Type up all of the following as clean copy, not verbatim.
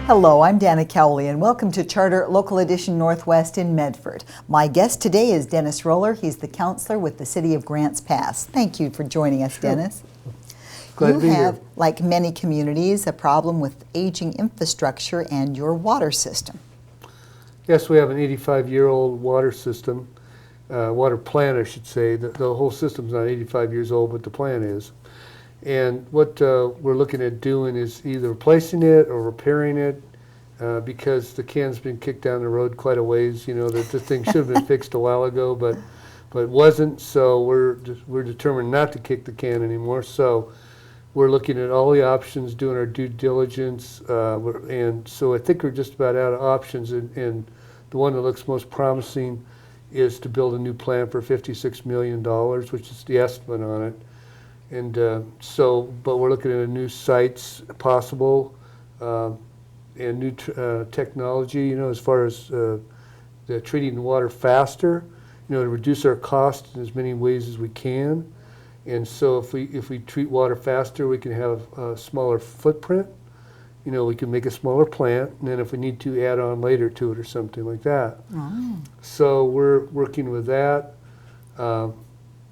Hello, I'm Dana Cowley, and welcome to Charter Local Edition Northwest in Medford. My guest today is Dennis Roller. He's the councilor with the City of Grants Pass. Thank you for joining us, Sure. Dennis. Glad to be You have, here. like many communities, a problem with aging infrastructure and your water system. Yes, we have an 85-year-old water system, water plant, I should say. The whole system's not 85 years old, but the plant is. And what we're looking at doing is either replacing it or repairing it because the can's been kicked down the road quite a ways. You know, that the thing should have been fixed a while ago, but it wasn't. So we're determined not to kick the can anymore. So we're looking at all the options, doing our due diligence, and so I think we're just about out of options. And the one that looks most promising is to build a new plant for $56 million, which is the estimate on it. And but we're looking at new sites possible and new technology, you know, as far as the treating the water faster, you know, to reduce our costs in as many ways as we can. And so if we treat water faster, we can have a smaller footprint. You know, we can make a smaller plant, and then if we need to, add on later to it or something like that. Oh. So we're working with that.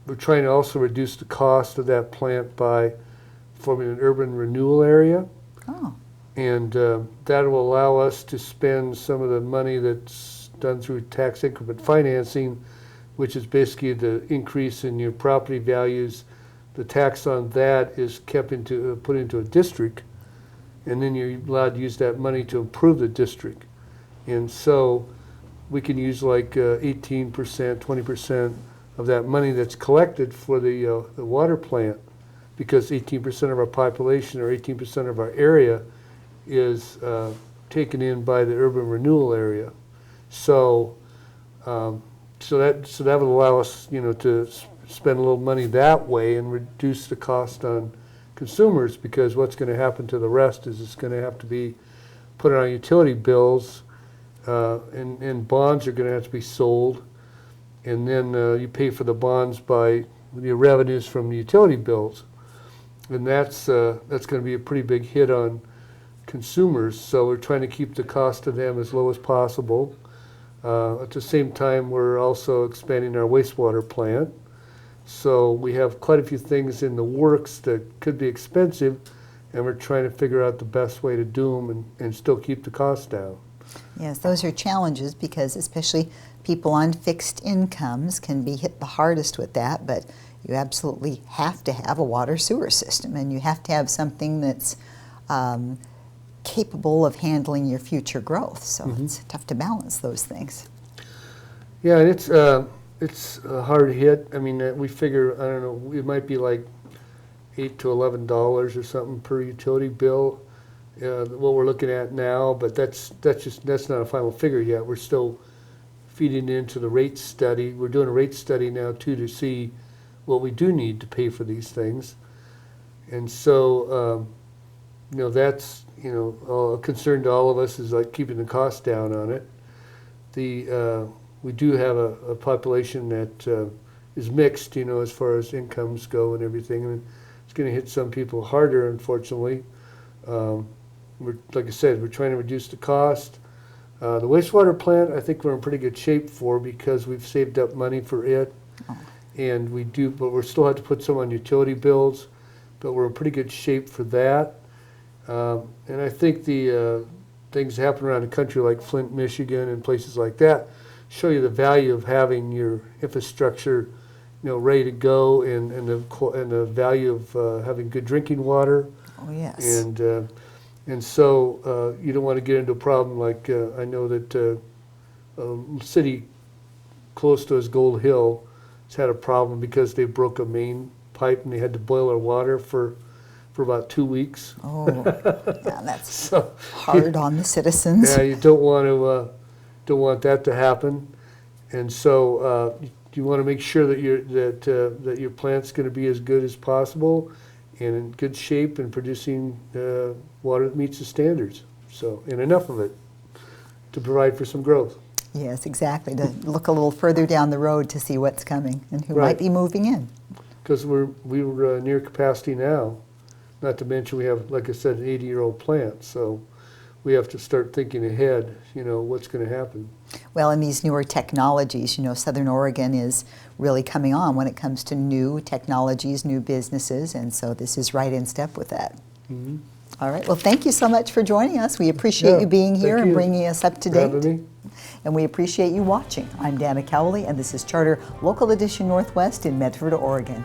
We're trying to also reduce the cost of that plant by forming an urban renewal area. Oh. And that will allow us to spend some of the money that's done through tax increment financing, which is basically the increase in your property values. The tax on that is kept put into a district, and then you're allowed to use that money to improve the district. And so we can use like 18%, 20% of that money that's collected for the water plant, because 18% of our population or 18% of our area is taken in by the urban renewal area. So so that would allow us, you know, to spend a little money that way and reduce the cost on consumers, because what's going to happen to the rest is it's going to have to be put on utility bills, and bonds are going to have to be sold, and then you pay for the bonds by the revenues from the utility bills, and that's going to be a pretty big hit on consumers. So we're trying to keep the cost of them as low as possible. At the same time, we're also expanding our wastewater plant. So we have quite a few things in the works that could be expensive, and we're trying to figure out the best way to do them and still keep the cost down. Yes, those are challenges because especially people on fixed incomes can be hit the hardest with that, but you absolutely have to have a water sewer system, and you have to have something that's capable of handling your future growth. So it's tough to balance those things. Yeah, and it's a hard hit. I mean, we figure, I don't know, it might be like $8 to $11 or something per utility bill, what we're looking at now, but that's not a final figure yet. We're still feeding into the rate study. We're doing a rate study now too to see what we do need to pay for these things. And so, you know, that's, you know, a concern to all of us is like keeping the cost down on it. We do have a population that is mixed, you know, as far as incomes go and everything, and it's going to hit some people harder, unfortunately. Like I said, we're trying to reduce the cost. The wastewater plant, I think we're in pretty good shape for, because we've saved up money for it, and but we still have to put some on utility bills, but we're in pretty good shape for that. And I think the things that happen around the country, like Flint, Michigan, and places like that, show you the value of having your infrastructure, you know, ready to go, and the value of having good drinking water. Oh yes. And so you don't want to get into a problem like I know that a city close to us, Gold Hill, has had a problem because they broke a main pipe and they had to boil our water for about 2 weeks. Oh, yeah, that's So hard on the citizens. yeah, you don't want that to happen, and so you want to make sure that your plant's going to be as good as possible and in good shape and producing water that meets the standards. So, and enough of it to provide for some growth. Yes, exactly. To look a little further down the road to see what's coming and who Right. might be moving in. Because we're near capacity now. Not to mention we have, like I said, an 80-year-old plant. So we have to start thinking ahead, what's going to happen. Well, in these newer technologies, Southern Oregon is really coming on when it comes to new technologies, new businesses, and so this is right in step with that. Mm-hmm. All right. Well, thank you so much for joining us. We appreciate you being here and bringing us up to date. Having me. And we appreciate you watching. I'm Dana Cowley, and this is Charter Local Edition Northwest in Medford, Oregon.